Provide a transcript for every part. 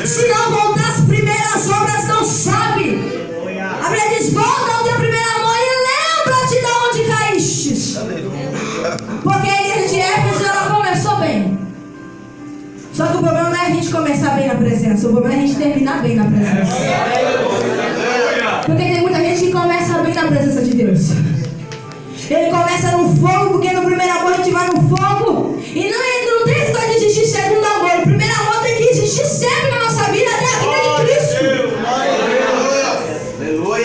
Se não voltar, as primeiras obras não sobe. A Bíblia diz: volta ao teu primeiro amor e lembra-te de onde caíste. Porque a igreja de Éfeso, ela começou bem. Só que o problema não é a gente começar bem na presença, o problema é a gente terminar bem na presença. Porque tem muita gente que começa bem na presença de Deus. Ele começa no fogo, porque no primeiro amor a gente vai no fogo. E não tem história de existir segundo amor. O primeiro amor tem que existir sempre na nossa vida, até a vida de Cristo.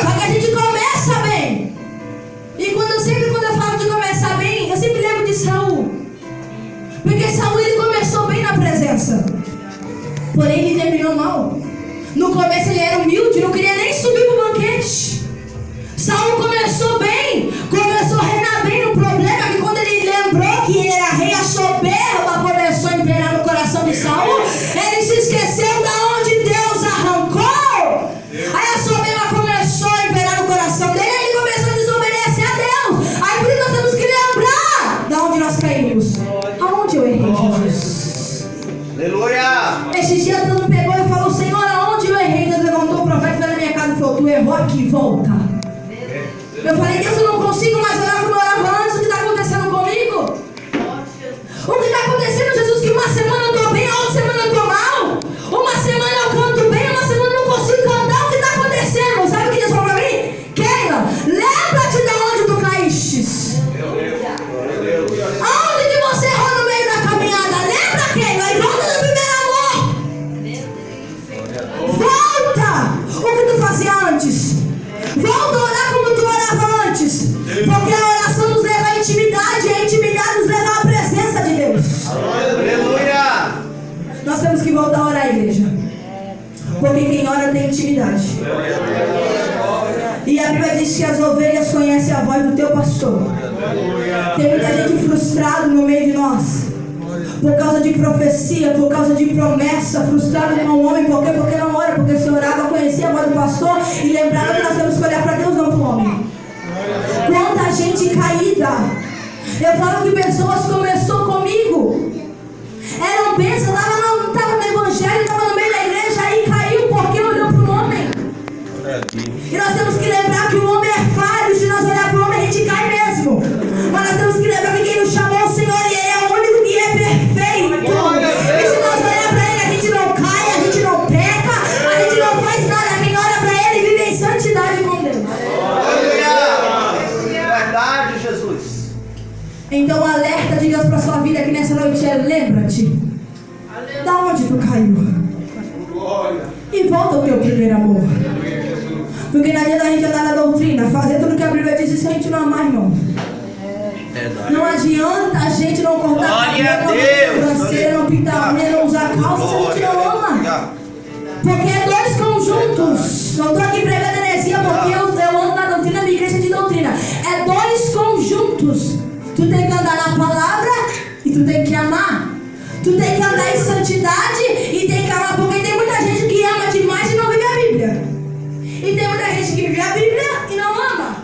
Só que a gente começa bem. E quando eu falo de começar bem, eu sempre lembro de Saul. Porque Saul, ele começou bem na presença, porém ele terminou mal. No começo ele era humilde, não queria nem subir para o banquete. Saul começou bem, começou a reinar bem. O problema é que quando ele lembrou que ele era rei, a soberba começou a imperar no coração de Saul. Ele se esqueceu de onde Deus arrancou. Aí a soberba começou a imperar no coração dele. Aí ele começou a desobedecer a Deus. Aí por isso nós temos que lembrar de onde nós caímos. Aonde eu errei, Jesus? Aleluia! Esses dias Deus me pegou e falou: Senhor, aonde eu errei? Deus levantou o profeta, foi na minha casa e falou: tu errou aqui, volta. Eu falei: Deus, eu não consigo mais orar como eu orava antes. O que está acontecendo comigo? O que está acontecendo, Jesus? Que uma semana eu estou bem, a outra semana eu estou mal. Uma semana eu canto bem, uma semana eu não consigo cantar. O que está acontecendo? Sabe o que Deus falou para mim? Keila, lembra-te de onde tu caíste. Aonde que você errou no meio da caminhada? Lembra, Keila? E volta no primeiro amor. Volta o que tu fazia antes. Volta a orar como tu orava antes. Porque a oração nos leva à intimidade, e a intimidade nos leva à presença de Deus. Aleluia! Nós temos que voltar a orar, igreja. Porque quem ora tem intimidade. E a Bíblia diz que as ovelhas conhecem a voz do teu pastor. Tem muita gente frustrada no meio de nós, por causa de profecia, por causa de promessa, frustrado com o homem. Por quê? Porque não ora, porque se orava, conhecia a voz do pastor e lembrava que nós temos que olhar para Deus, não para o homem. Quanta gente caída. Eu falo que pessoas começou comigo, eram bênçãos, estava no evangelho, estava no meio da igreja, aí caiu porque olhou para o homem. E nós temos que lembrar que o homem é falho. Se nós olhar para o homem, a gente cai mesmo. Mas nós temos que lembrar que quem nos chamou é o Senhor, e Ele é o único que é perfeito. E se nós olhar para Ele, a gente não cai, a gente não peca, a gente não faz nada. Quem olha para Ele vive em santidade com Deus. Verdade, Jesus. Então o alerta de Deus para a sua vida aqui nessa noite é: lembra-te da onde tu caiu e volta ao teu primeiro amor. Porque não adianta a gente andar na doutrina, fazer tudo que a Bíblia diz, e se a gente não amar, irmão. Não adianta a gente não cortar cabelo, não sobrancelha, não pintar unha, não usar calça, se a gente não ama. Porque é dois conjuntos. Não estou aqui pregando heresia, porque eu ando na doutrina, minha igreja de doutrina. É dois conjuntos. Tu tem que andar na palavra e tu tem que amar. Tu tem que andar em santidade e tem que amar. Porque tem muita gente que ama demais e não vive a Bíblia. E tem muita gente que vive a Bíblia e não ama.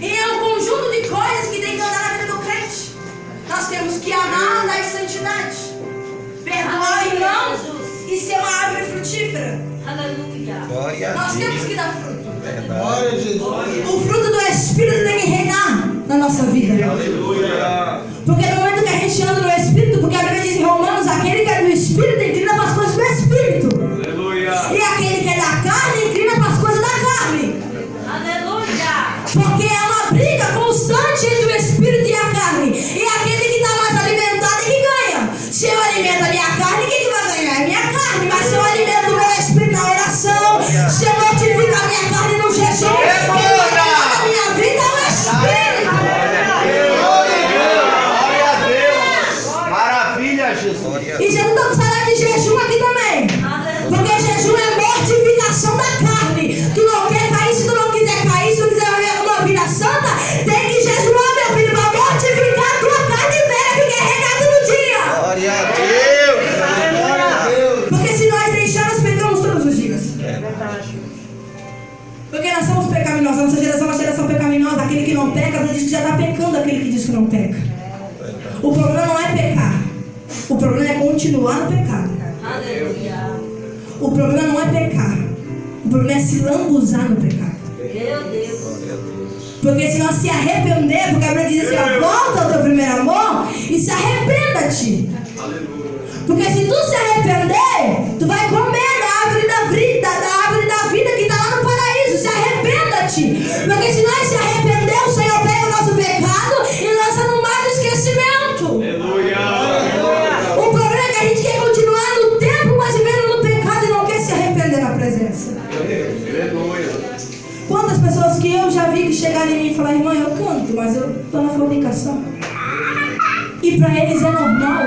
E é um conjunto de coisas que tem que andar na vida do crente. Nós temos que amar, andar em santidade, perdoar irmãos e ser uma árvore frutífera. Aleluia. Nós temos que dar fruto. O fruto do Espírito tem que reinar na nossa vida. Aleluia. Porque no momento que a gente anda no Espírito, porque a Bíblia diz em Romanos: aquele que é do Espírito inclina para as coisas do Espírito. Aleluia. E aquele que é da carne inclina para as coisas da carne. Aleluia. Porque é uma briga constante entre o Espírito e a carne. E aquele que está mais alimentado é que ganha. Se eu alimento a minha carne, quem que vai ganhar? É a minha carne. Mas se eu alimento o meu Espírito na oração, se eu mortifico a minha carne no jejum, quem vai ganhar a minha vida é o Espírito. Glória a Deus. Maravilha, Jesus. E Jesus está falando de jejum aqui também. Porque jejum é mortificação da carne. Tu não quer cair, se tu não quiser cair, se tu quiser viver uma vida santa, tem que jejuar, meu filho, para mortificar a tua carne velha que quer reinar todo dia. Glória a Deus. Porque se nós deixarmos, pecamos todos os dias. Porque nós somos pecaminosos. Nossa geração é uma geração pecaminosa. Aquele que não peca, diz que já está pecando. Aquele que diz que não peca. O problema não é pecar. O problema é continuar no pecado. Aleluia. O problema não é pecar. O problema é se lambuzar no pecado. Meu Deus. Porque se nós se arrepender, porque a Bíblia diz assim, volta ao teu primeiro amor e se arrependa-te. Porque se tu se arrepender, tu vai comer da árvore da vida que está lá no paraíso. Se arrependa-te. Porque se nós se arrepender, o Senhor pega o nosso pecado e lança no mar do esquecimento. O problema é que a gente quer continuar no tempo, mas vivendo no pecado e não quer se arrepender na presença. Quantas pessoas que eu já vi que chegaram em mim e falaram, irmã, eu canto, mas eu estou na fornicação. E para eles é normal.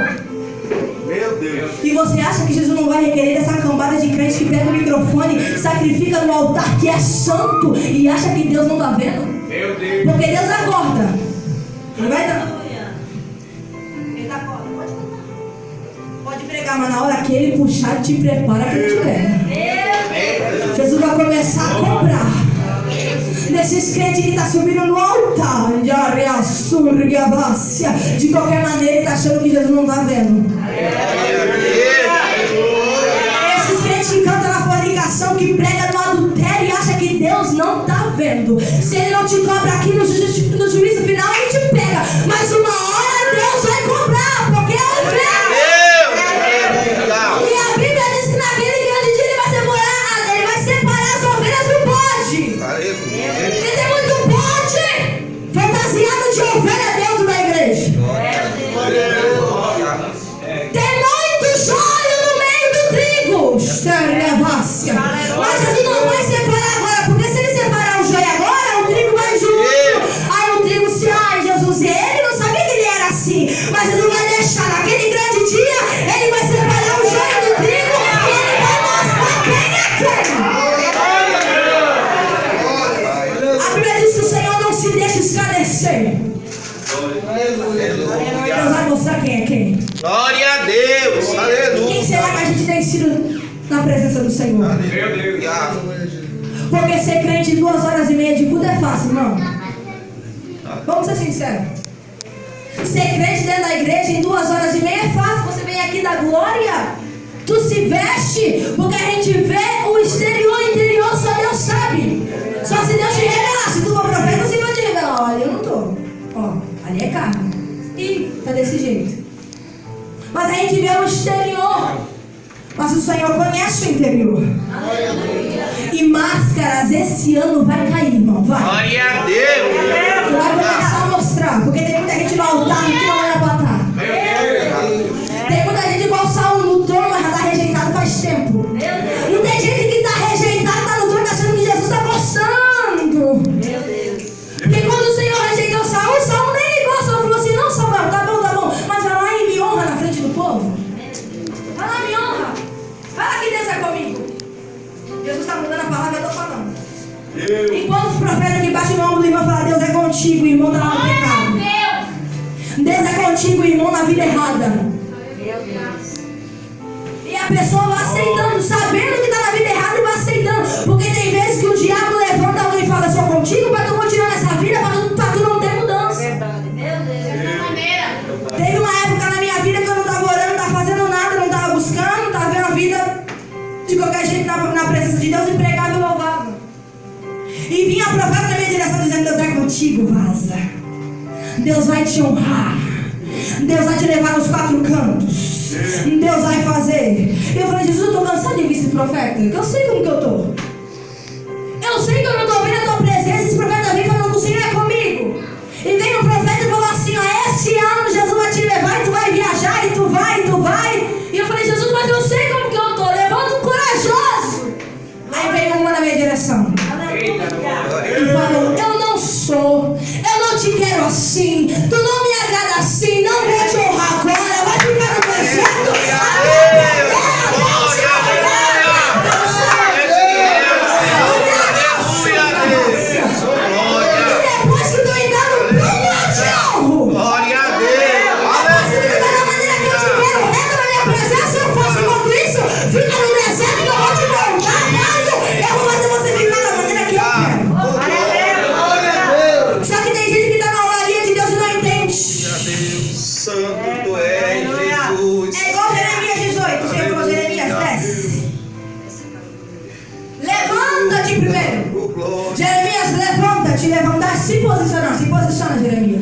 Meu Deus. E você acha que Jesus não vai requerer essa cambada de crente que pega o microfone, sacrifica no altar que é santo e acha que Deus não está vendo? Meu Deus. Porque Deus acorda. Ele vai dar. Ele tá acorda. Pode pregar, mas na hora que ele puxar, te prepara que ele te pega. Jesus vai começar a cobrar desses crentes que está subindo no altar de qualquer maneira ele está achando que Jesus não está vendo. Esses crentes que cantam na fornicação, que pregam no adultério e acham que Deus não está vendo. Se ele não te cobra aqui no juízo final, ele te pega. Mas uma hora Deus vai cobrar, porque ele vê. E a Bíblia diz que naquele grande dia ele vai separar as ovelhas do bode. E tem muito bode fantasiado de ovelha dentro da igreja. Tem muito joio no meio do trigo. Mas Jesus não vai separar agora, porque se ele separar o joio agora, o trigo vai junto. Aí o trigo se, Jesus, ele não sabia que ele era assim. Mas ele não vai deixar. Naquele grande dia, ele vai separar o joio do trigo e ele vai mostrar quem é quem. A Bíblia diz que o Senhor não se deixa esclarecer. Deus vai mostrar quem é quem. Glória a Deus. Aleluia. Quem será que a gente tem sido na presença do Senhor? Meu Deus. Porque ser crente em 2h30 de culto é fácil, irmão. Vamos ser sinceros. Ser crente dentro da igreja em 2h30 é fácil. Você vem aqui da glória, tu se veste, porque a gente vê o exterior, o interior, só Deus sabe. Só se Deus te revelar. Se tu for profeta, você vai te revelar. Olha, eu não tô. Ó, ali é carne. Ih, tá desse jeito. Mas a gente vê o exterior. Mas o Senhor conhece o interior. E máscaras esse ano vai cair, irmão. Vai. Glória a Deus. Vai começar a mostrar. Porque tem muita gente no altar que não era pra estar. Tem muita gente igual Saul no trono, mas já está rejeitado faz tempo. Não tem gente que está rejeitado, está no trono, achando que Jesus está gostando. Porque quando o Senhor rejeitou Saul, Saul nem ligou. Saul falou assim, não, Samuel, tá bom. Mas vai lá e me honra na frente do povo. Vai lá, me honra. Fala que Deus é comigo. Jesus está mudando a palavra, eu estou falando. Enquanto os profetas que batem no ombro do irmão falam, Deus é contigo, o irmão está lá no pecado. Deus é contigo, irmão, na vida errada. E a pessoa vai aceitando, sabendo que está na vida errada e vai aceitando. Porque tem vezes que o diabo levanta alguém e fala, sou contigo, para tu continuar nessa vida, para tu não ter mudança. Teve uma época na minha vida que eu não estava orando, não estava fazendo nada, não estava buscando, não estava vendo a vida de qualquer jeito na presença de Deus e pregava e louvava. E vinha a profeta na minha direção dizendo, Deus é contigo, vaza. Deus vai te honrar. Deus vai te levar nos 4 cantos. Deus vai fazer. Eu falei, Jesus, eu estou cansado de ouvir esse profeta. Eu sei como que eu estou. Eu sei que eu não estou vendo a tua presença. Esse profeta vem falando que o Senhor é comigo. E vem um profeta e falou assim, ó, esse ano Jesus vai te levar e tu vai viajar e tu vai. E eu falei, Jesus, mas eu sei como que eu estou. Levanta um corajoso. Aí veio uma na minha direção. E falou, eu não sou. Eu não te quero assim. Tu não me agrada assim. Não vou te honrar agora. Vai ficar no teu jeito. Glória a Deus. Levanta-te primeiro. Jeremias, levanta-te, levanta. Se posiciona, Jeremias.